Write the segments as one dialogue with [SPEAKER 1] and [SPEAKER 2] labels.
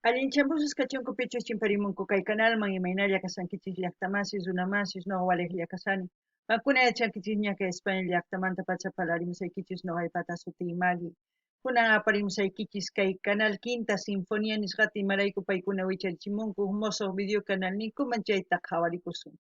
[SPEAKER 1] Allinchampusqa kachunku pichus chimparimunku kay canalman imaynalla kasankichis llaqtamasis runamasis ñuqa waliq kasani. Makuna yachankichis ña España llaqtamanta pacha parlarimusaykichis ñuqaypata sutii Magui. Kunan aparimusaykichis kay canal Quinta Sinfonía nisqata imarayku paykuna wicharichimunku mosoq video canal ninkuman chayta qhawarikusun.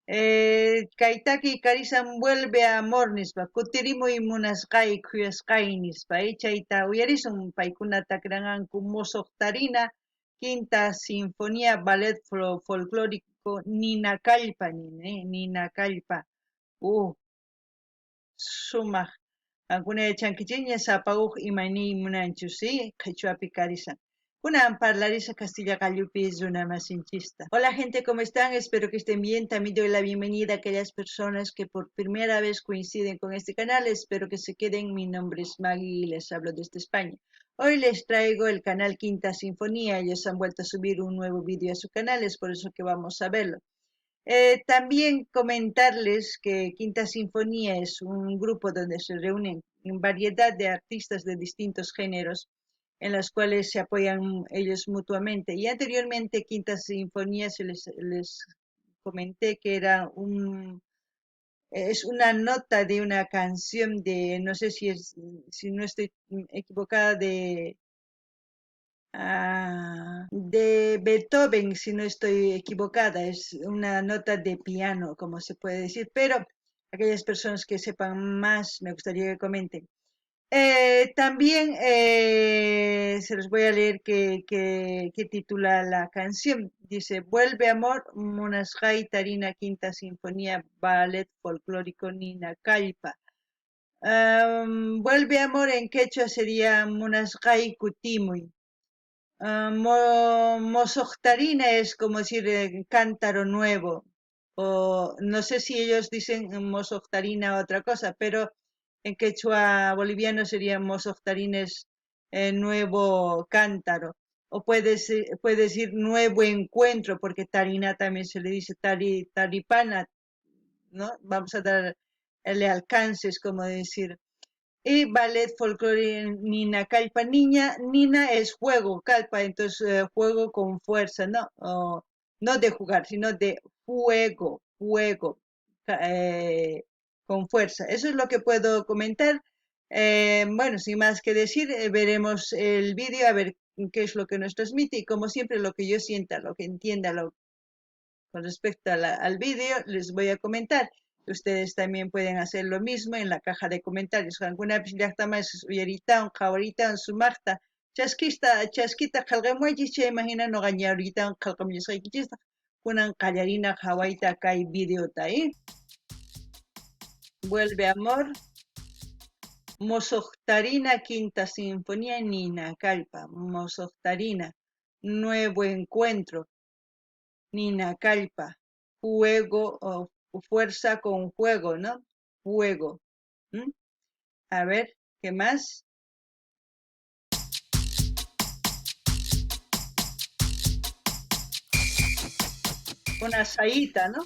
[SPEAKER 1] Kaytaki Karisan vuelve a amor nispa kutirimuy munasqay khuyasqay nispa chayta uyarisun paykuna takrananku mosoq tarina Quinta Sinfonía Ballet Folclórico Nina Kallpa Nina Kallpa sumaq ankuna yachankichikña sapa huk imani munanchu sí qhichwapi karisan. Kunan parlarisa Castilla Gallupi Zuna Masinchista. Hola gente, ¿cómo están? Espero que estén bien. También doy la bienvenida a aquellas personas que por primera vez coinciden con este canal. Espero que se queden. Mi nombre es Maggie y les hablo desde España. Hoy les traigo el canal Quinta Sinfonía. Ellos han vuelto a subir un nuevo vídeo a su canal, es por eso que vamos a verlo. También comentarles que Quinta Sinfonía es un grupo donde se reúnen variedad de artistas de distintos géneros en los cuales se apoyan ellos mutuamente. Y anteriormente Quinta Sinfonía les comenté que era es una nota de una canción de, no sé si no estoy equivocada, de Beethoven, si no estoy equivocada, es una nota de piano, como se puede decir, pero aquellas personas que sepan más, me gustaría que comenten. También se los voy a leer que titula la canción. Dice, Vuelve amor, Munasjay Tarina Quinta Sinfonía Ballet Folclórico Nina Kallpa. Vuelve amor en quechua sería Munasjay Kutimuy. Mosochtarina es como decir cántaro nuevo, o no sé si ellos dicen mosochtarina otra cosa, pero en quechua boliviano sería mosochtarina es nuevo cántaro, o puede decir nuevo encuentro, porque tarina también se le dice taripana, ¿no? Vamos a darle alcances, como decir. Y ballet folclore Nina Calpa. Nina es juego, Calpa, entonces juego con fuerza, ¿no? No de jugar, sino de juego, con fuerza. Eso es lo que puedo comentar. Bueno, sin más que decir, veremos el vídeo a ver qué es lo que nos transmite y como siempre lo que yo sienta, lo que entienda con respecto al vídeo, les voy a comentar. Ustedes también pueden hacer lo mismo en la caja de comentarios. Alguna vez ya está más uyarita, jawarita, en su marta. Chasquita, calgamuayis, che, imagina, no gañarita, calgamuayis, kunan callarina, jawaita, acá hay vídeo ahí. Vuelve amor. Mosochtarina, Quinta Sinfonía, Nina Calpa. Mosochtarina, nuevo encuentro. Nina Calpa, juego o fuerza con juego, ¿no? Juego. ¿Mm? A ver, ¿qué más? Una saíta, ¿no?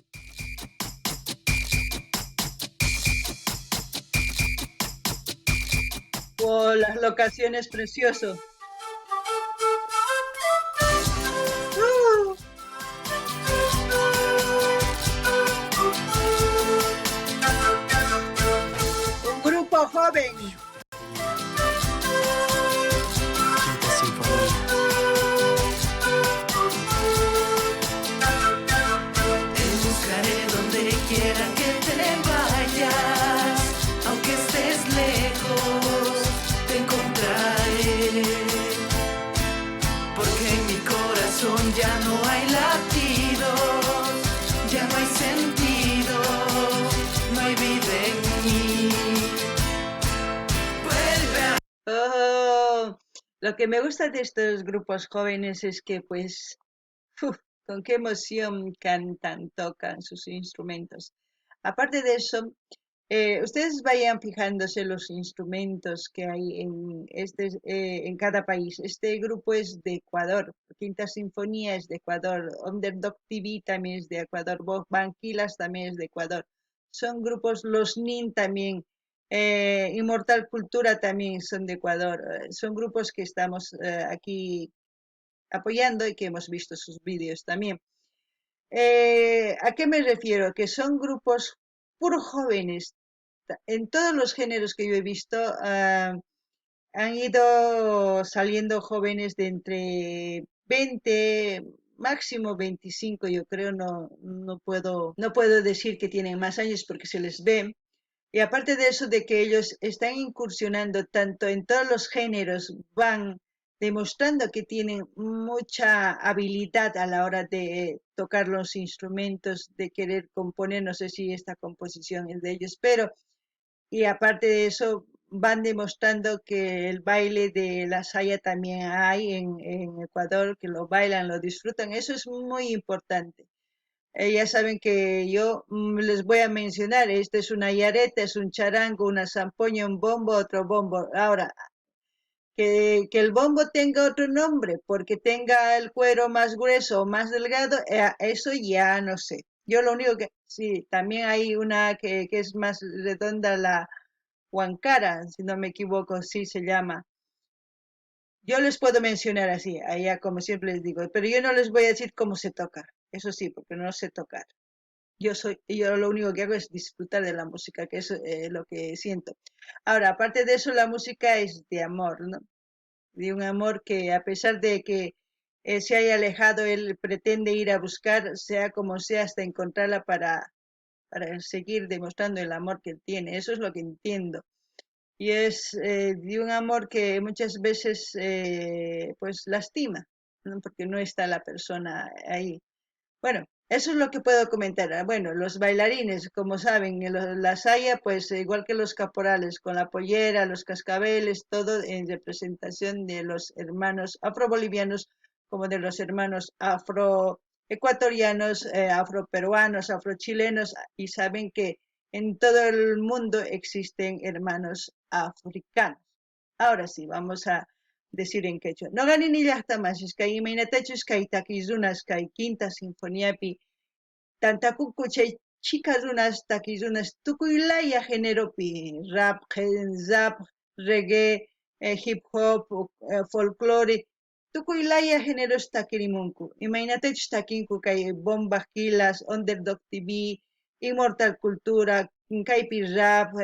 [SPEAKER 1] O las locaciones precioso. Un grupo joven.
[SPEAKER 2] Quinta Sinfonía.
[SPEAKER 3] Te buscaré donde quiera que te vayas, aunque estés lejos, te encontraré, porque en mi corazón ya no hay latidos, ya no hay sentido, no hay vida en mí. Vuelve a...
[SPEAKER 1] Oh, lo que me gusta de estos grupos jóvenes es que, pues, con qué emoción cantan, tocan sus instrumentos. Aparte de eso, ustedes vayan fijándose los instrumentos que hay en cada país. Este grupo es de Ecuador, Quinta Sinfonía es de Ecuador, Underdog TV también es de Ecuador, Banquilas también es de Ecuador. Son grupos, los NIN también, Inmortal Cultura también son de Ecuador. Son grupos que estamos aquí apoyando y que hemos visto sus vídeos también. ¿A qué me refiero? Que son grupos puros jóvenes. En todos los géneros que yo he visto, han ido saliendo jóvenes de entre 20, máximo 25, yo creo, no puedo decir que tienen más años porque se les ve. Y aparte de eso, de que ellos están incursionando tanto en todos los géneros, van demostrando que tienen mucha habilidad a la hora de tocar los instrumentos, de querer componer, no sé si esta composición es de ellos, pero, y aparte de eso, van demostrando que el baile de la saya también hay en Ecuador, que lo bailan, lo disfrutan, eso es muy importante. Ya saben que yo les voy a mencionar, este es una yareta, es un charango, una zampoña, un bombo, otro bombo. Ahora, que el bombo tenga otro nombre, porque tenga el cuero más grueso o más delgado, eso ya no sé. Yo lo único que, sí, también hay una que es más redonda, la huancara, si no me equivoco, sí se llama. Yo les puedo mencionar así, allá como siempre les digo, pero yo no les voy a decir cómo se toca, eso sí, porque no sé tocar. Yo lo único que hago es disfrutar de la música, que es lo que siento. Ahora, aparte de eso, la música es de amor, ¿no? De un amor que a pesar de que se haya alejado, él pretende ir a buscar, sea como sea, hasta encontrarla para seguir demostrando el amor que él tiene. Eso es lo que entiendo. Y es de un amor que muchas veces pues lastima, ¿no? Porque no está la persona ahí. Bueno, eso es lo que puedo comentar. Bueno, los bailarines, como saben, la saya, pues igual que los caporales, con la pollera, los cascabeles, todo en representación de los hermanos afrobolivianos, como de los hermanos afroecuatorianos, afroperuanos, afrochilenos, y saben que en todo el mundo existen hermanos africanos. Ahora sí, vamos a decir en quechua. No ganin ni hasta más, es que hay imaginatachos que hay taquizunas, que hay quinta sinfonía pi, tantacuco chay chicas unas taquizunas, tucuylaya género pi, rap, zap, reggae, hip hop, folclore, tucuylaya géneros taquirimunku. Imaginatachos taquinku que hay bombas kilas, underdog TV, immortal cultura, kaipi rap,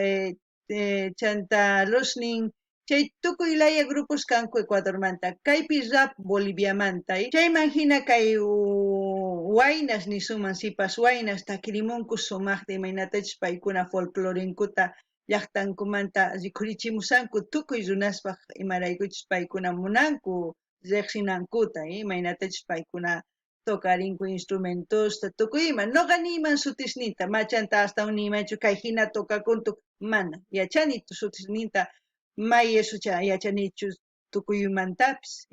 [SPEAKER 1] chanta losning, chay tukuylaya grupos kanku Ecuadormanta, kaypi rap Boliviamanta, chay imagina kay waynas ni suman sipas waynas takirimunku sumaqta imaynatachus paykuna folclorenkuta llaqtankumanta rikhurichimusanku tukuy runaspaq imaraykuchus paykuna munanku riqsinankuta, imaynatachus paykuna tocarinku instrumentosta tukuy ima noqa niyman sutisninta machanta hasta niymanchu kay hina tokakuntu mana yachani sutisninta may eso yachanichu tukuymantapis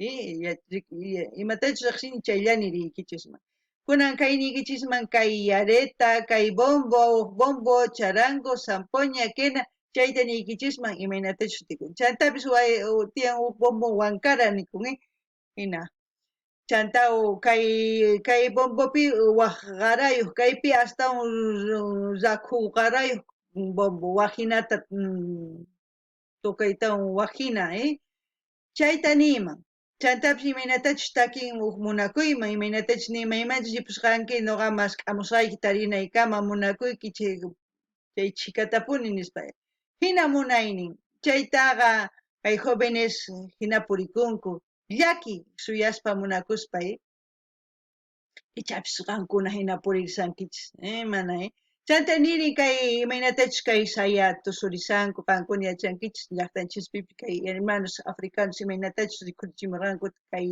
[SPEAKER 1] imatachus riqsini chayllani riykichisman kunan kay niykichisman kay yareta kay bombo charango zampoña quena chayta niykichisman imaynatachus tikun chantapis tiyan bombo huancara nikun hina chantao kay bombopi waqarayuq kaypi hasta rakhu qarayuq bombo wajinata tokaytawan wajina chayta niyman chantapis imaynatachus takin munakuyman imaynatachus nimaymanchus ripusqanki noqamas k'amusqayki tarinaykama munakuyki chay chikatapuni nispa hina munaynin chaytaqa kay jóvenes hina purikunku llaki suyaspa munakuspa ichapis qankuna hina purirsankichis mana chanta nirin kay imaynatachus kay saya tusurisanku qankuna yachankichis llaqtanchispipi kay hermanos africanos imaynatachus rikhurichimurqanku kay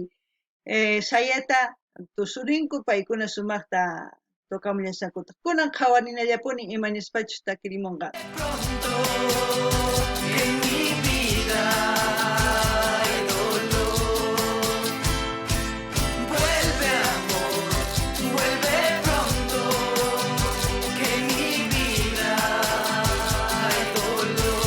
[SPEAKER 1] sayata tusurinku paykuna sumaqta tokamullasankuta kunan qhawarinallapuni imanispachus takirimunqa
[SPEAKER 3] Pronto en mi vida hay dolor. Vuelve amor, vuelve pronto, que en mi vida hay dolor.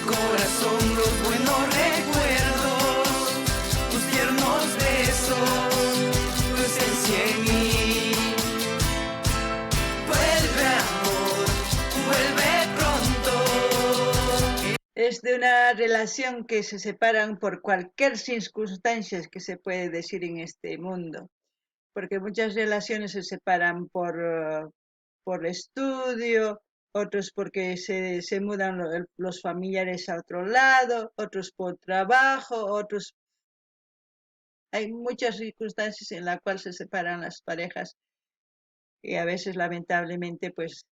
[SPEAKER 3] corazón los buenos recuerdos, tus tiernos besos, tu esencia en mí. Vuelve amor, vuelve pronto.
[SPEAKER 1] Es de una relación que se separan por cualquier circunstancia que se puede decir en este mundo, porque muchas relaciones se separan por estudio, otros porque se mudan los familiares a otro lado, otros por trabajo, otros... Hay muchas circunstancias en las cuales se separan las parejas y a veces lamentablemente pues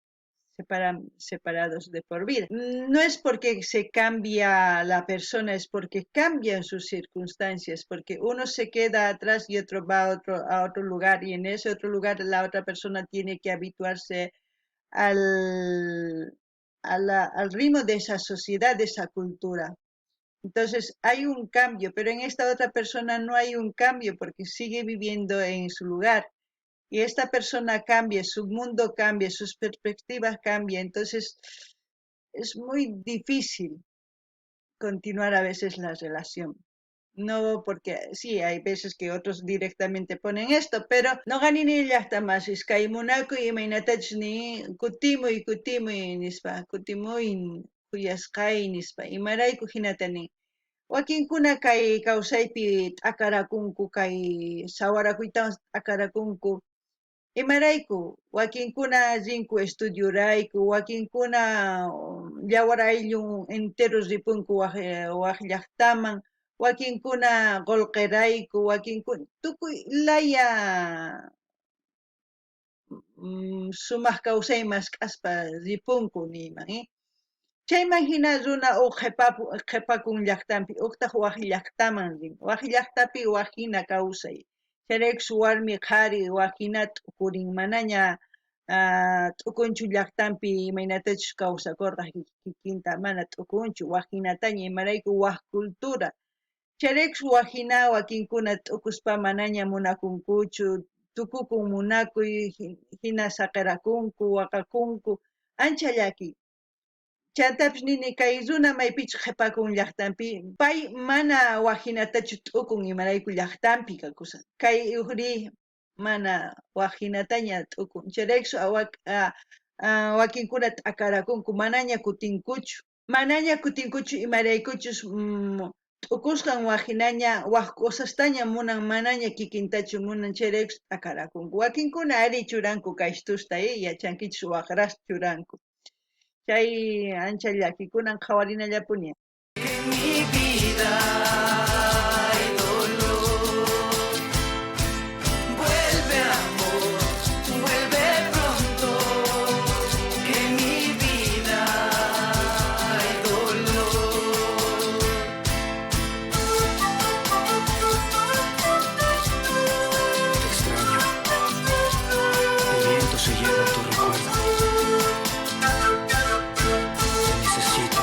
[SPEAKER 1] separados de por vida. No es porque se cambia la persona, es porque cambian sus circunstancias, porque uno se queda atrás y otro va a otro lugar, y en ese otro lugar la otra persona tiene que habituarse al, al ritmo de esa sociedad, de esa cultura. Entonces hay un cambio, pero en esta otra persona no hay un cambio porque sigue viviendo en su lugar. Y esta persona cambia, su mundo cambia, sus perspectivas cambian, entonces es muy difícil continuar a veces la relación. No, porque sí, hay veces que otros directamente ponen esto, pero no ganini hasta más, es que munaku y mainatach ni kutimuy nispa, kutimuy kuyasqay nispa, y marayku hinatani. Wakinkuna kay kawsaypi t'akarakunku, kay sawarakuytawan t'akarakunku, imarayku wakinkuna rinku estudiorayku, wakinkuna llawar ayllun enteros ripunku waq llaqtaman, wakinkuna qolqerayku, wakinkuna tukuy laya sumaq kawsayman k'aspa ripunku niyman, chayman hina runa qhepakun llaqtanpi, uqtaq waq llaqtaman rin, waq llaqtapi waq hina kawsay. Chayraykus warmi qhari waq hina t'ukurin, manaña t'ukunchu llaqtanpi imaynatachus kawsakurqaq kikinta, mana t'ukunchu, waq hinataña imarayku waq cultura. Chayraykus waq hina wakinkuna t'ukuspa manaña munakunkuchu, tukukun munakuy, hina saqirakunku, waqakunku, ancha llaki. Chaytapish nini kay runa maypichu qhepakun llaqtanpi, pay mana waqhinatachu t'ukun imarayku llaqtanpi kakusan. Kay uqri mana waqhinataña t'ukun. Chayraykus wakinkuna t'akarakunku, manaña kutinkuchu. Manaña kutinkuchu imaraykuchus t'ukusqan waqhinaña waq kusastaña munan, manaña kikintachu munan, chayraykus t'akarakunku. Wakinkuna ari churanku kaystusta, yachankichus waqras churanku. Chay ancha llakikunan qhawarinallapuña.
[SPEAKER 3] En mi vida hay dolor. Vuelve amor, vuelve pronto. Que en mi vida hay dolor.
[SPEAKER 2] Te extraño. El viento se lleva tu recuerdo. Te necesito.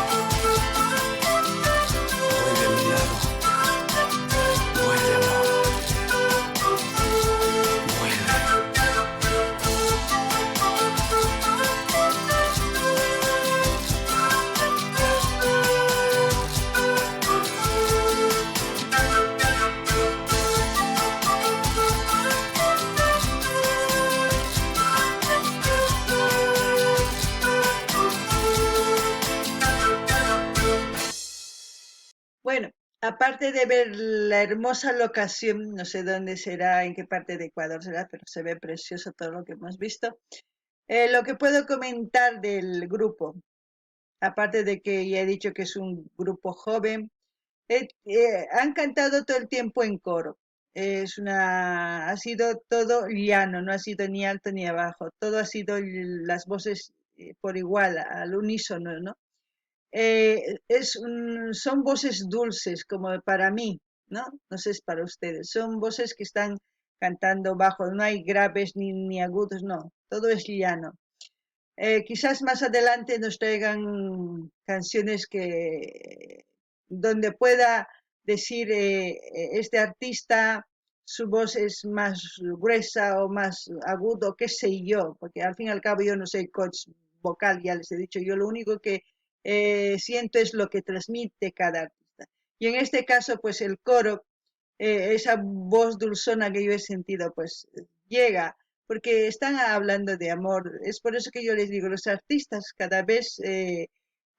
[SPEAKER 2] Vuelve a mi lado. Vuelve, amor. Vuelve.
[SPEAKER 1] Bueno, aparte de ver la hermosa locación, no sé dónde será, en qué parte de Ecuador será, pero se ve precioso todo lo que hemos visto. Lo que puedo comentar del grupo, aparte de que ya he dicho que es un grupo joven, han cantado todo el tiempo en coro. Ha sido todo llano, no ha sido ni alto ni abajo, todo ha sido las voces por igual, al unísono, ¿no? Son voces dulces, como para mí, ¿no? No sé, es para ustedes. Son voces que están cantando bajo, no hay graves ni agudos, no, todo es llano. Quizás más adelante nos traigan canciones donde pueda decir este artista, su voz es más gruesa o más agudo, qué sé yo, porque al fin y al cabo yo no soy coach vocal, ya les he dicho, yo lo único que siento es lo que transmite cada artista. Y en este caso, pues el coro, esa voz dulzona que yo he sentido, pues llega, porque están hablando de amor. Es por eso que yo les digo, los artistas cada vez,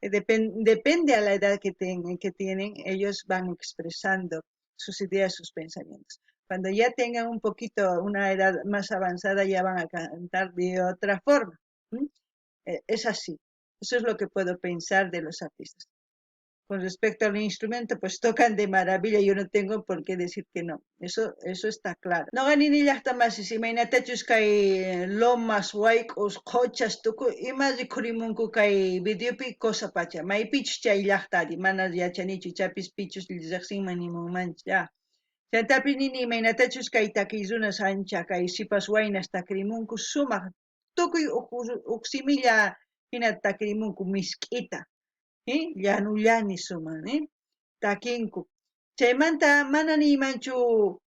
[SPEAKER 1] depende a la edad que tienen, ellos van expresando sus ideas, sus pensamientos. Cuando ya tengan un poquito, una edad más avanzada, ya van a cantar de otra forma. ¿Mm? Es así. Eso es lo que puedo pensar de los artistas. Con respecto al instrumento, pues tocan de maravilla, yo no tengo por qué decir que no. Eso está claro. No ganin llaqta más, si mainatachus kay lomas, waik, os cochas, tuku, ima rikurimunku kay videopi cosa pacha. May pitch chay llaqtadi, manas yachanichu, chapis pichus lizaqsin manimunmancha. Chaytapi nini mainatachus kay takiyzunas ancha, kay sipas waynas takrimunku sumaq. Tukuy uksimilla hina takrimunku misk'ita. Llanullani suman, takinku. Chaymanta mana nimanchu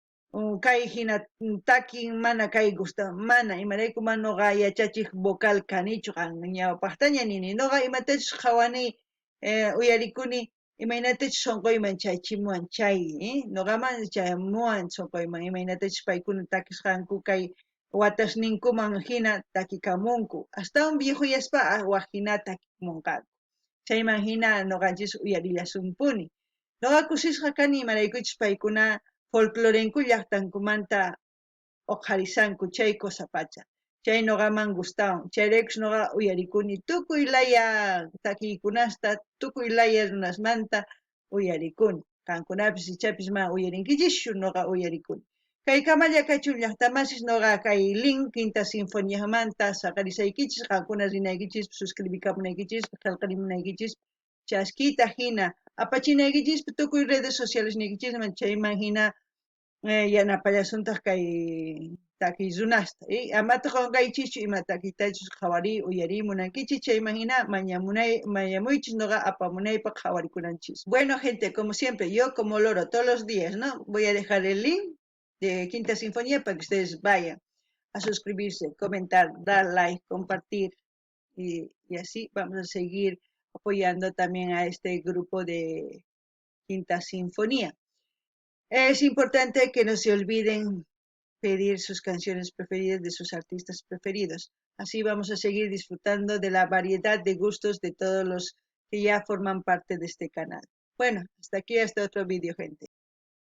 [SPEAKER 1] kay hina takin mana kay gusta, mana imarayku mana noqa yachachik vocal kanichu ñawpaqtaña nini. Noqa imatachus qhawani uyarikuni imaynatachus sonqoyman chaychimuwan chay, noqaman chaymuwan sonqoyman imaynatachus paykuna takisqanku kay watashninkuman hina takikamunku. Astawan viejuyaspa waq hina takimunqaku. Chayman hina noqanchis uyarillasunpuni. Noqa kusisqa kani imaraykuchus paykuna folclorenku llaqtankumanta uqharisanku chay cosa pacha. Chay noqaman gustawan. Chayraykush noqa uyarikuni tukuy laya takiykunasta, tukuy laya runasmanta uyarikuni. Qankunapis ichapis ma uyarinkichischu noqa uyarikuni. Kay Kamalla Kachun llaqtamasis noqa kay Lin Quinta Sinfoniamanta saqarisaykichis, qankuna rinaykichis, suscribikamunaykichis, qillqarimunaykichis, chaskita hina apachinaykichis tukuy redes sociales niykichisman chayman hina yanapallasuntaq kay takiyzunasta, amata qunqaychischu ima takiytachus qhawari uyari munankichis chayman hina mañamuychis noqa apamunaypaq qhawarikunanchis. Bueno, gente, como siempre, yo como loro todos los días, ¿no? Voy a dejar el link de Quinta Sinfonía para que ustedes vayan a suscribirse, comentar, dar like, compartir y así vamos a seguir apoyando también a este grupo de Quinta Sinfonía. Es importante que no se olviden pedir sus canciones preferidas de sus artistas preferidos. Así vamos a seguir disfrutando de la variedad de gustos de todos los que ya forman parte de este canal. Bueno, hasta aquí otro vídeo, gente.